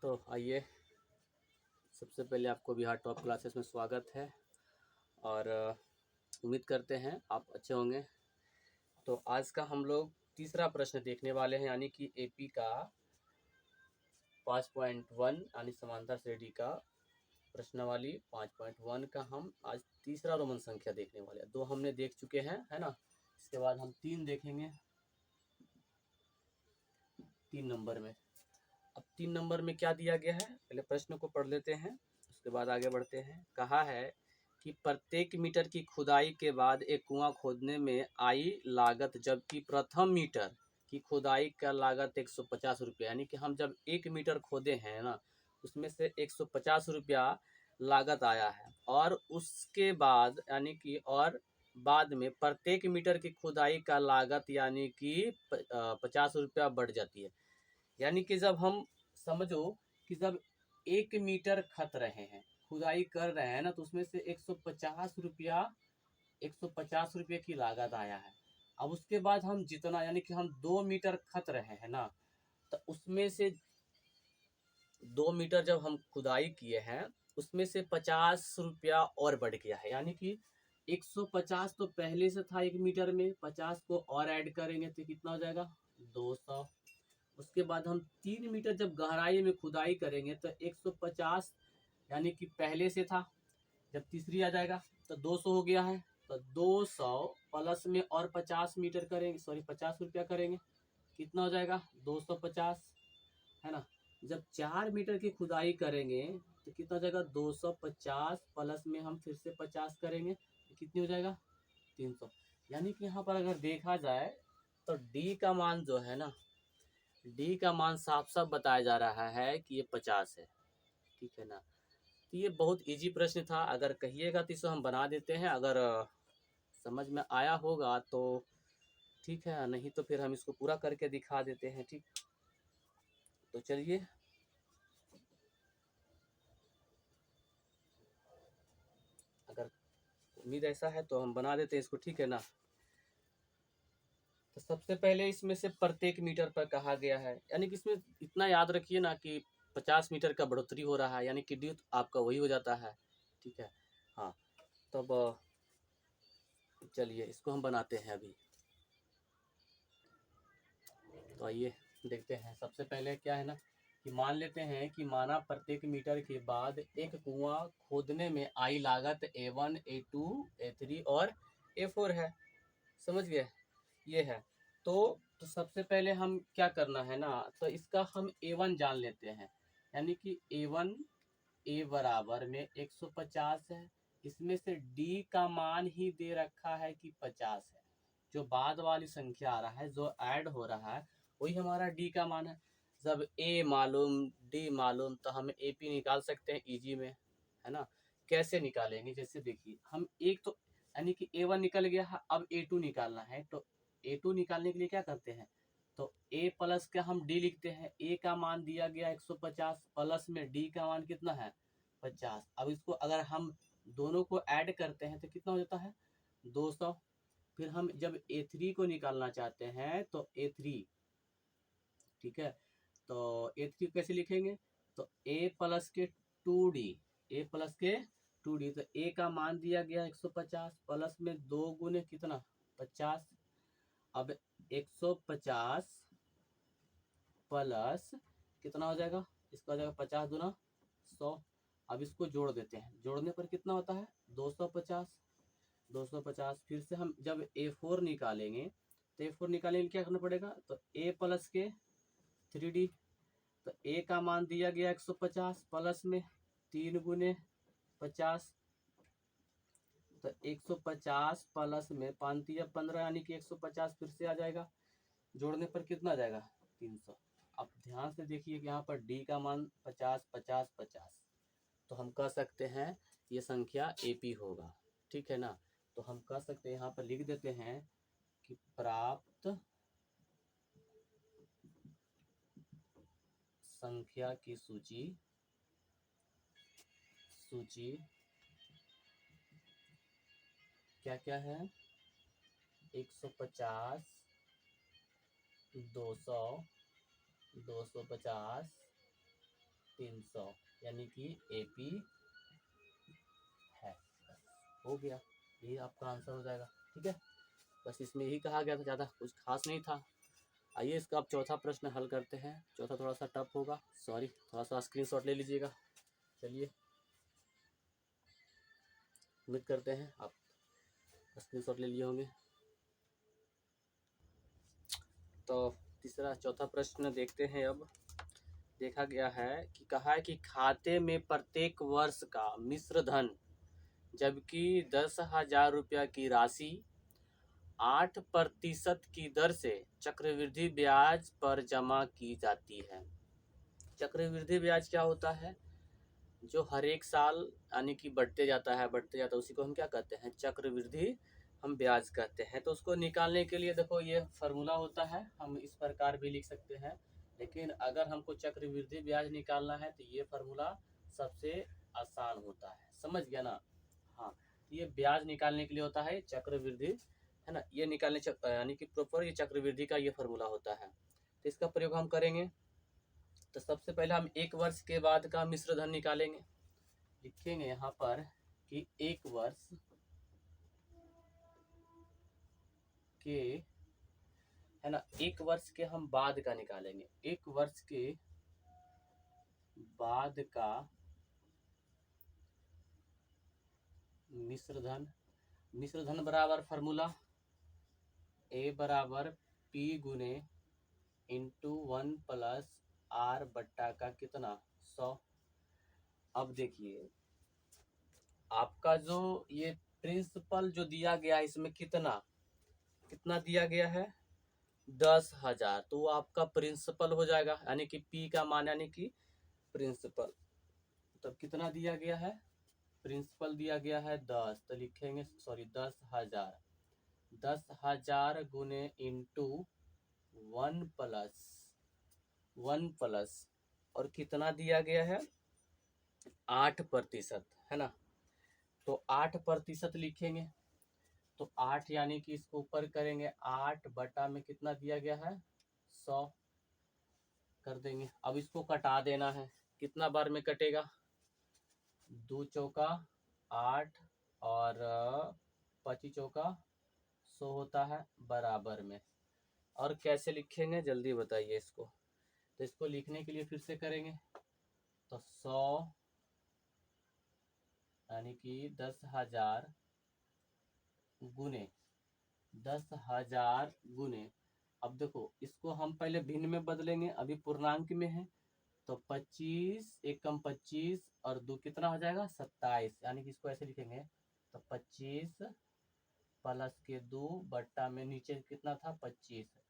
तो आइए, सबसे पहले आपको बिहार टॉप क्लासेस में स्वागत है और उम्मीद करते हैं आप अच्छे होंगे। तो आज का हम लोग तीसरा प्रश्न देखने वाले हैं, यानी कि एपी का 5.1 यानी समांतर श्रेणी का प्रश्नावली 5.1 का हम आज तीसरा रोमन संख्या देखने वाले हैं। 2 हमने देख चुके हैं, है ना। इसके बाद हम 3 देखेंगे 3 नंबर में। अब 3 नंबर में क्या दिया गया है, पहले प्रश्न को पढ़ लेते हैं, उसके बाद आगे बढ़ते हैं। कहा है कि प्रत्येक मीटर की खुदाई के बाद एक कुआं खोदने में आई लागत, जबकि प्रथम मीटर की खुदाई का लागत 150 रुपया, यानी कि हम जब 1 मीटर खोदे हैं ना, उसमें से 150 रुपया लागत आया है। और उसके बाद यानी कि और बाद में प्रत्येक मीटर की खुदाई का लागत यानी कि 50 रुपया बढ़ जाती है। यानी कि जब हम समझो कि जब 1 मीटर खत रहे हैं, खुदाई कर रहे हैं ना, तो उसमें से 150 रुपये की लागत आया है। अब उसके बाद हम जितना यानी कि हम 2 मीटर खत रहे हैं ना, तो उसमें से 2 मीटर जब हम खुदाई किए हैं, उसमें से 50 रुपया और बढ़ गया है। यानी कि 150 तो पहले से था 1 मीटर में, 50 को और ऐड करेंगे तो कितना हो जाएगा 200। उसके बाद हम 3 मीटर जब गहराई में खुदाई करेंगे तो 150 यानी कि पहले से था, जब तीसरी आ जाएगा तो 200 हो गया है। तो 200 प्लस में और 50 मीटर करेंगे, सॉरी 50 रुपया करेंगे, कितना हो जाएगा 250, है ना। जब 4 मीटर की खुदाई करेंगे तो कितना हो जाएगा 250 प्लस में हम फिर से 50 करेंगे तो कितनी हो जाएगा 300। यानी कि यहाँ पर अगर देखा जाए तो डी का मान जो है ना, डी का मान साफ साफ बताया जा रहा है कि ये 50 है, ठीक है ना। तो ये बहुत इजी प्रश्न था, अगर कहिएगा तो इसे हम बना देते हैं, अगर समझ में आया होगा तो ठीक है, नहीं तो फिर हम इसको पूरा करके दिखा देते हैं। ठीक, तो चलिए अगर उम्मीद ऐसा है तो हम बना देते हैं इसको, ठीक है ना। तो सबसे पहले इसमें से प्रत्येक मीटर पर कहा गया है, यानी कि इसमें इतना याद रखिए ना कि 50 मीटर का बढ़ोतरी हो रहा है, यानी कि डी आपका वही हो जाता है, ठीक है। हाँ, तब चलिए इसको हम बनाते हैं अभी। तो आइए देखते हैं। सबसे पहले क्या है ना कि मान लेते हैं कि माना प्रत्येक मीटर के बाद एक कुआं खोदने में आई लागत A1, A2, A3 और A4 है। समझ गए, ये है। तो सबसे पहले हम क्या करना है ना, तो इसका हम A1 जान लेते हैं, यानी कि A1 A बराबर में 150 है। इसमें से D का मान ही दे रखा है कि 50 है। जो बाद वाली संख्या आ रहा है, जो ऐड हो रहा है, वही हमारा D का मान है। जब A मालूम D मालूम तो हम AP निकाल सकते हैं इजी में, है ना। कैसे निकालेंगे, जैसे देखिए हम एक तो यानी कि A1 निकल गया है, अब A2 निकालना है। तो A2 निकालने के लिए क्या करते हैं, तो A प्लस का हम D लिखते हैं। A का मान दिया गया 150 प्लस में D का मान कितना है 50। अब इसको अगर हम दोनों को ऐड करते हैं तो कितना हो जाता है 200। फिर हम जब A3 को निकालना चाहते हैं तो A3, ठीक है, तो A3 कैसे लिखेंगे, तो A प्लस के 2D, A प्लस के 2D। तो A का मान दिया गया 150 प्लस में 2 गुने कितना 50। अब 150 प्लस कितना हो जाएगा, इसका हो जाएगा 50 दूना 100। अब इसको जोड़ देते हैं, जोड़ने पर कितना होता है 250। 250 फिर से हम जब A4 निकालेंगे तो A4 निकालने के लिए क्या करना पड़ेगा, तो A प्लस के 3D। तो A का मान दिया गया 150 प्लस में 3 गुने 50। तो 150 प्लस में 5 या 15 यानी कि 150 फिर से आ जाएगा, जोड़ने पर कितना आ जाएगा 300। अब ध्यान से देखिए कि यहाँ पर D का मान 50 50 50, तो हम कह सकते हैं ये संख्या AP होगा, ठीक है ना। तो हम कह सकते हैं, यहाँ पर लिख देते हैं कि प्राप्त संख्या की सूची क्या क्या है 150, 200, 250, 300, यानी कि AP है। हो गया, ये आपका आंसर हो जाएगा। ठीक है, बस इसमें यही कहा गया था, ज़्यादा कुछ खास नहीं था। आइए इसका अब चौथा प्रश्न हल करते हैं। चौथा थोड़ा सा टफ होगा, सॉरी, थोड़ा सा स्क्रीनशॉट ले लीजिएगा। चलिए, उम्मीद करते हैं आप स्क्रीनशॉट ले लिए होंगे। तो चौथा प्रश्न देखते हैं। अब देखा गया है कि कहा है कि खाते में प्रत्येक वर्ष का मिश्र धन, जबकि 10,000 रुपया की राशि 8% की दर से चक्रवृद्धि ब्याज पर जमा की जाती है। चक्रवृद्धि ब्याज क्या होता है? जो हर एक साल यानी कि बढ़ते जाता है, उसी को हम क्या कहते हैं? चक्रवृद्धि हम ब्याज कहते हैं। तो उसको निकालने के लिए देखो ये फार्मूला होता है, हम इस प्रकार भी लिख सकते हैं। लेकिन अगर हमको चक्रवृद्धि ब्याज निकालना है तो ये फार्मूला सबसे आसान होता है, समझ गया ना? हाँ, ये ब्याज निकालने के लिए होता है चक्रवृद्धि, है ना? ये निकालने यानी कि प्रॉपर ये चक्रवृद्धि का ये फार्मूला होता है। तो इसका प्रयोग हम करेंगे। तो सबसे पहले हम एक वर्ष के बाद का मिश्र धन निकालेंगे। लिखेंगे यहाँ पर कि एक वर्ष के, है ना, एक वर्ष के हम बाद का निकालेंगे। एक वर्ष के बाद का मिश्र धन बराबर फार्मूला A बराबर P गुने इंटू 1 प्लस R बट्टा का कितना 100। अब देखिए आपका जो ये प्रिंसिपल जो दिया गया है, इसमें कितना दिया गया है? 10,000। तो वो आपका प्रिंसिपल हो जाएगा, यानी कि P का मान यानी कि प्रिंसिपल। तब कितना दिया गया है? प्रिंसिपल दिया गया है 10, तो लिखेंगे, सॉरी, 10,000। 10,000 गुने इंटू 1 प्लस और कितना दिया गया है? 8%, है ना? तो 8% लिखेंगे। तो 8 यानी कि इसको ऊपर करेंगे, 8 बटा में कितना दिया गया है? 100 कर देंगे। अब इसको कटा देना है। कितना बार में कटेगा? 2 चौका 8 और 25 चौका 100 होता है बराबर में। और कैसे लिखेंगे जल्दी बताइए इसको। तो इसको लिखने के लिए फिर से करेंगे। तो 100 यानी कि 10,000 गुने 10,000 गुने, अब देखो इसको हम पहले भिन्न में बदलेंगे, अभी पूर्णांक में है। तो 25 एकम 25 और 2 कितना हो जाएगा? 27, यानी कि इसको ऐसे लिखेंगे। तो 25 प्लस के 2 बट्टा में नीचे कितना था? 25।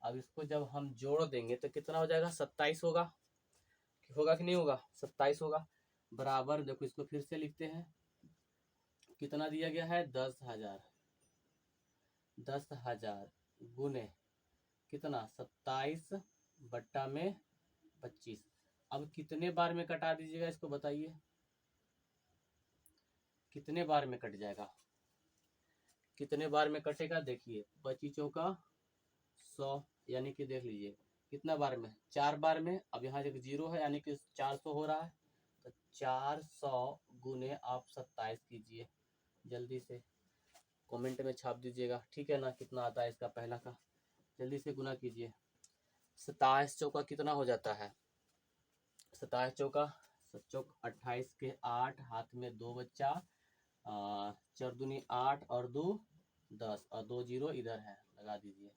अब इसको जब हम जोड़ देंगे तो कितना हो जाएगा? 27 होगा। होगा कि नहीं होगा? 27 होगा बराबर। देखो इसको फिर से लिखते हैं। कितना दिया गया है? 10,000। 10,000 गुने कितना? 27 बट्टा में 25। अब कितने बार में कटा दीजिएगा इसको बताइए, कितने बार में कट जाएगा? कितने बार में कटेगा? देखिए 25 चौका 100, यानी कि देख लीजिए कितना बार में? 4 बार में। अब यहाँ एक 0 है, यानी कि 400 हो रहा है। तो 400 गुने आप 27 कीजिए, जल्दी से कमेंट में छाप दीजिएगा, ठीक है ना? कितना आता है इसका पहला का, जल्दी से गुना कीजिए। 27 चौका कितना हो जाता है? 27 चौका 28 के 8, हाथ में 2 बच्चा, 4 दूनी 8 और 2 10 और 2 0 इधर है, लगा दीजिए। ये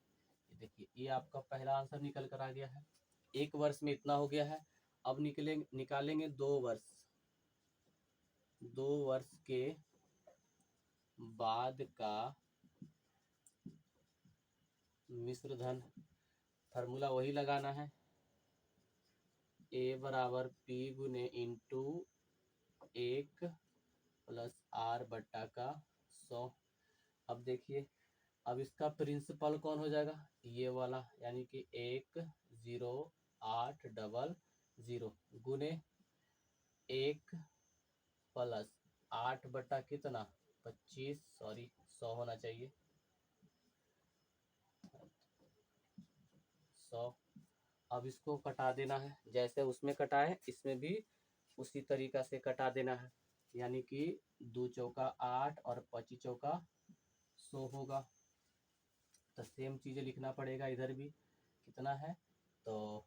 देखिए ये आपका पहला आंसर निकल कर आ गया है। एक वर्ष में इतना हो गया है। अब निकालेंगे 2 वर्ष के बाद का मिश्र धन। फार्मूला वही लगाना है, A बराबर P गुने इंटू 1 प्लस R बट्टा का 100। अब देखिए अब इसका प्रिंसिपल कौन हो जाएगा? ये वाला, यानी कि 10800 गुने 1 प्लस 8 बटा कितना? 25, सॉरी 100 होना चाहिए, 100 अब इसको कटा देना है, जैसे उसमें कटाए इसमें भी उसी तरीका से कटा देना है। यानी कि 2 चौका 8 और 25 चौका 100 होगा। तो सेम चीज़ें लिखना पड़ेगा इधर भी। कितना है तो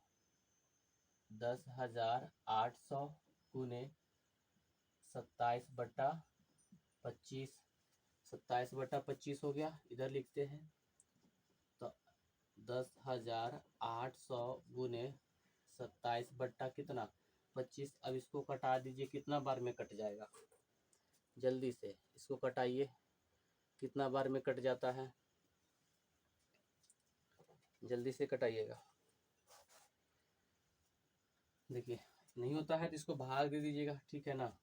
10,800 गुने 27/25, 27/25 हो गया। इधर लिखते हैं तो 10,800 गुने 27 बट्टा कितना 25। अब इसको कटा दीजिए, कितना बार में कट जाएगा, जल्दी से इसको कटाइए, कितना बार में कट जाता है, जल्दी से कटाइएगा। देखिए नहीं होता है तो इसको भाग दे दीजिएगा, ठीक है ना।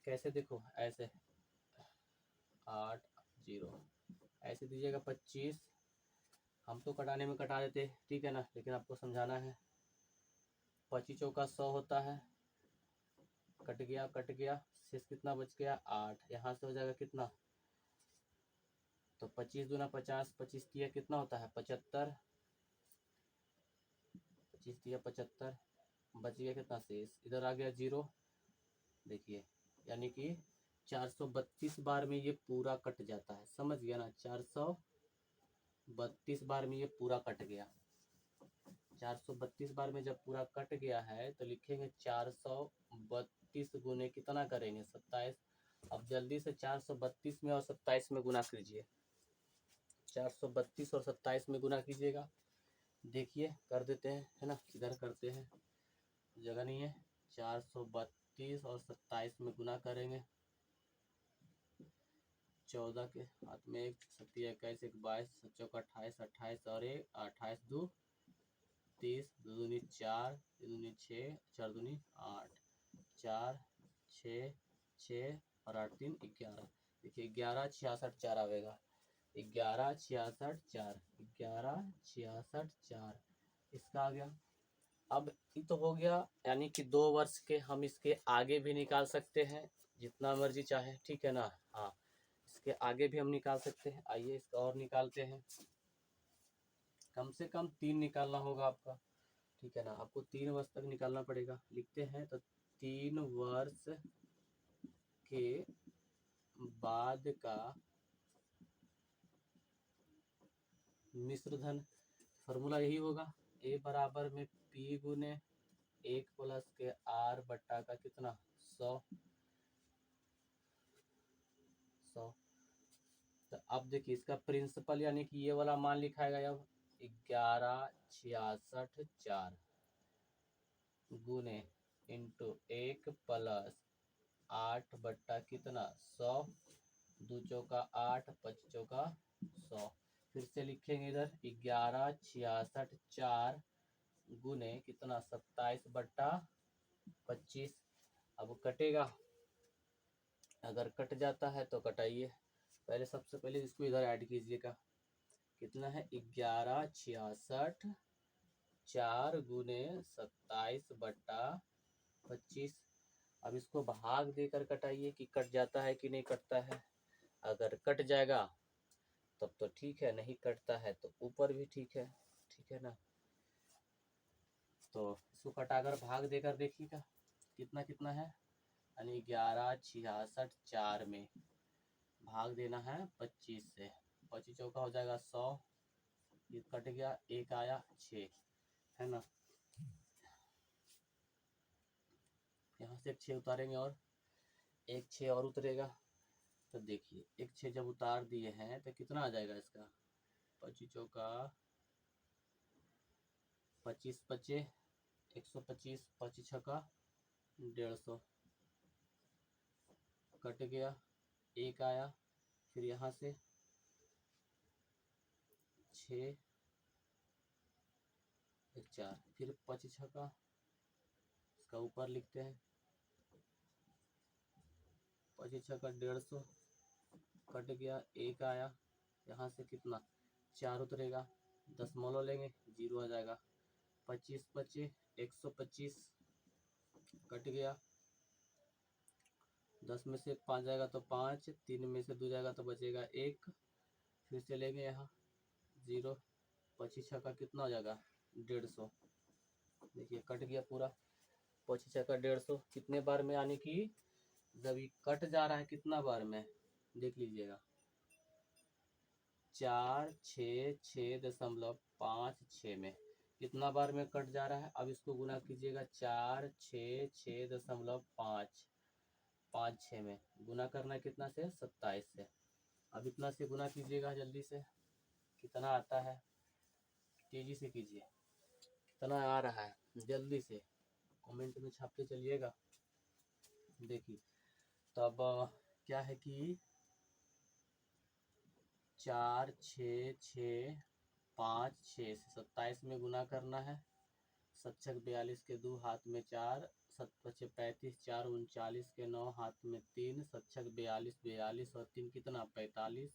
कैसे, देखो ऐसे 8 0 ऐसे दीजिएगा 25। हम तो कटाने में कटा देते, ठीक है ना, लेकिन आपको समझाना है। 25 चौका 100 होता है, कट गया कट गया, शेष कितना बच गया 8। यहाँ से हो जाएगा कितना, तो 25 दूना 50, 25 दिया कितना होता है 75, 25 दिया 75, बच गया कितना शेष, इधर आ गया 0। देखिए यानी कि 432 बार में ये पूरा कट जाता है, समझ गया ना। 432 बार में ये पूरा कट गया। 432 बार में जब पूरा कट गया है तो लिखेंगे 432 गुने कितना करेंगे 27। अब जल्दी से 432 में और 27 में गुना कीजिए, 432 और 27 में गुना कीजिएगा। देखिए कर देते हैं, है ना, इधर करते हैं, जगह नहीं है। 432 और 27 में गुना करेंगे, 14 के हाथ में 1, 7 21 1 22 7 28 28 और 1 28 2 30, 2 दूनी 4, 3 दूनी 6, 4 दूनी 8, 4 6 6 और 8 3 11। देखिए 11 66 4 आएगा, 11 66 4, 11 66 4 इसका आ गया। अब ये तो हो गया, यानी कि 2 वर्ष के हम इसके आगे भी निकाल सकते हैं जितना मर्जी चाहे, ठीक है ना। हाँ इसके आगे भी हम निकाल सकते हैं। आइए इसका और निकालते हैं, कम से कम 3 निकालना होगा आपका, ठीक है ना। आपको 3 वर्ष तक निकालना पड़ेगा। लिखते हैं तो 3 वर्ष के बाद का मिश्र धन, फॉर्मूला यही होगा, ए बराबर में पी गुने 1 प्लस के आर बट्टा का कितना 100। तो अब देखिए इसका प्रिंसिपल यानी कि ये वाला मान लिखाएगा अब 11 66 4 गुने इंटू 1 प्लस 8 बट्टा कितना 100, 2 चौका 8 5 चौका 100। फिर से लिखेंगे इधर 11 66 4 गुने कितना 27/25। अब कटेगा, अगर कट जाता है तो कटाइए। पहले सबसे पहले इसको इधर ऐड कीजिएगा, कितना है 11 66 4 गुने 27/25। अब इसको भाग देकर कटाइए कि कट जाता है कि नहीं कटता है। अगर कट जाएगा तब तो ठीक है, नहीं कटता है तो ऊपर भी ठीक है ना। तो इसको कटाकर भाग देकर देखिएगा कितना कितना है, यानी 11 66 4 में भाग देना है 25 से, 25 चौका हो जाएगा 100, ये कट गया, एक आया 6, है ना। यहाँ से एक 6 उतारेंगे और एक 6 और उतरेगा। तो देखिए एक 6 जब उतार दिए हैं तो कितना आ जाएगा इसका, 25 चौका 25 25 125, 25 छक्का 150, कट गया, एक आया, फिर यहाँ से 6 1 4, फिर 25 छक्का, इसका ऊपर लिखते हैं 25 छक्का 150, कट गया, एक आया, यहाँ से कितना 4 उतरेगा, दशमलव लेंगे 0 आ जाएगा, 25 25 125, कट गया, 10 में से 5 जाएगा तो 5, 3 में से 2 जाएगा तो बचेगा 1, फिर से लेंगे यहाँ 0, 25 छक्का कितना हो जाएगा 150, देखिए कट गया पूरा, 25 का 150 कितने बार में, यानी कि जब ये कट जा रहा है कितना बार में, देख लीजिएगा 4 6 6.56 में कितना बार में कट जा रहा है। अब इसको गुना कीजिएगा 4 6 6.5 5 6 में गुना करना है कितना से, 27 से। अब इतना से गुना कीजिएगा जल्दी से, कितना आता है, तेजी से कीजिए, कितना आ रहा है जल्दी से कमेंट में छापते चलिएगा। देखिए तब क्या है कि 4 6 6 5 6 से 27 में गुना करना है। 7×42 के 2 हाथ में 4, 7×5 = 35, 4×39 के 9 हाथ में 3, 7×42 42 और 3 कितना 45,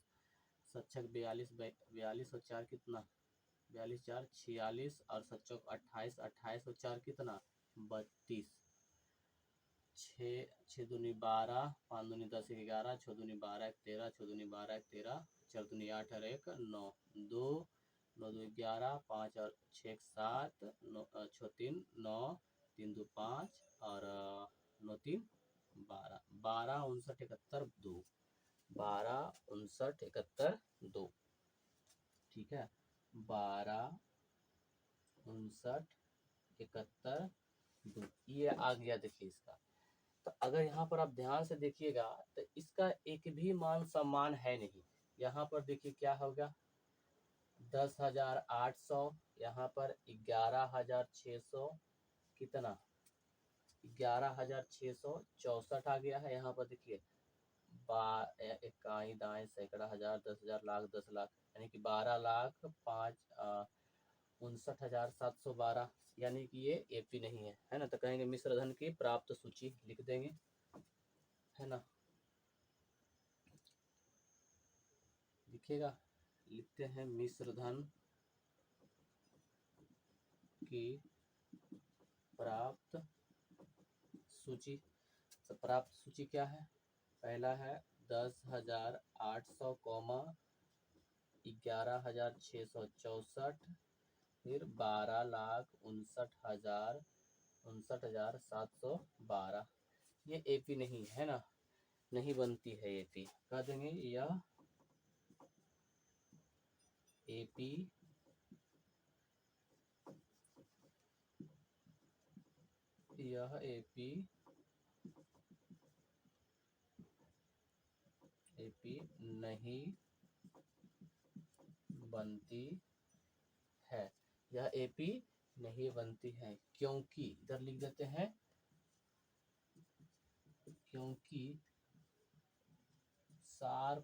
7×42 42 और 4 कितना 42 4 46 और 7×28 28 और 4 कितना 32, 6 6 दूनी 12, 5 दूनी 10 11, 6 दूनी 12 13, 6 दूनी 12 13, 4 दूनी 8 और 1 9, 2 9 2 11, 5 और 6 7, 6 3 9, 3 2 5 और 9 3 12, 12 59 71 2, 12 59 71 2, ठीक है 12 59 71 2, ये आ गया। देखिए इसका, तो अगर यहाँ पर आप ध्यान से देखिएगा तो इसका एक भी मान समान है नहीं। यहाँ पर देखिए क्या होगा 10,800, यहाँ पर 11,600, कितना 11,664 आ गया है। यहाँ पर देखिए इकाई दाएं सैकड़ा हजार 10,000 लाख 10 लाख, यानी कि 12,59,712, यानी कि ये एपी नहीं है ना। तो कहेंगे मिश्र धन की प्राप्त सूची लिख देंगे, है ना। लिखिएगा, लिखते हैं मिश्र धन की प्राप्त सूची। तो प्राप्त सूची क्या है, पहला है 10,800, 11,664, फिर 12,59,712, ये एपी नहीं है ना, नहीं बनती है एपी। कह देंगे यह एपी नहीं बनती है, यह एपी नहीं बनती है क्योंकि, इधर लिख देते हैं, क्योंकि सार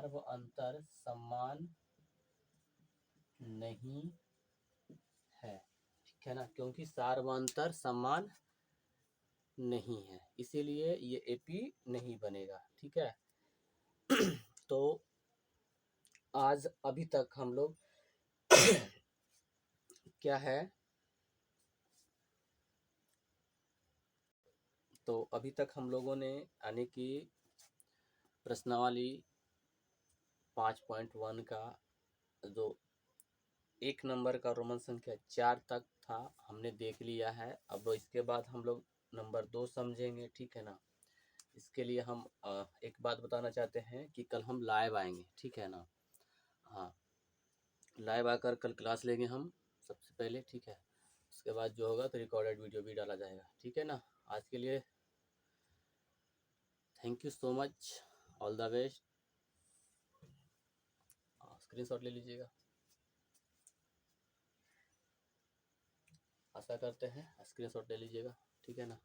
व अंतर समान नहीं है, ठीक है ना, क्योंकि सार व अंतर समान नहीं है, इसीलिए ये एपी नहीं बनेगा, ठीक है। तो आज अभी तक हम लोग क्या है, तो अभी तक हम लोगों ने यानी कि प्रश्नावली 5.1 का जो 1 नंबर का रोमन संख्या 4 तक था हमने देख लिया है। अब इसके बाद हम लोग नंबर 2 समझेंगे, ठीक है ना। इसके लिए हम एक बात बताना चाहते हैं कि कल हम लाइव आएंगे, ठीक है ना। हाँ, लाइव आकर कल क्लास लेंगे हम सबसे पहले, ठीक है। उसके बाद जो होगा तो रिकॉर्डेड वीडियो भी डाला जाएगा, ठीक है ना। आज के लिए thank you so much, all the best. Screenshot ले लीजिएगा, आशा करते हैं स्क्रीनशॉट ले लीजिएगा, ठीक है ना।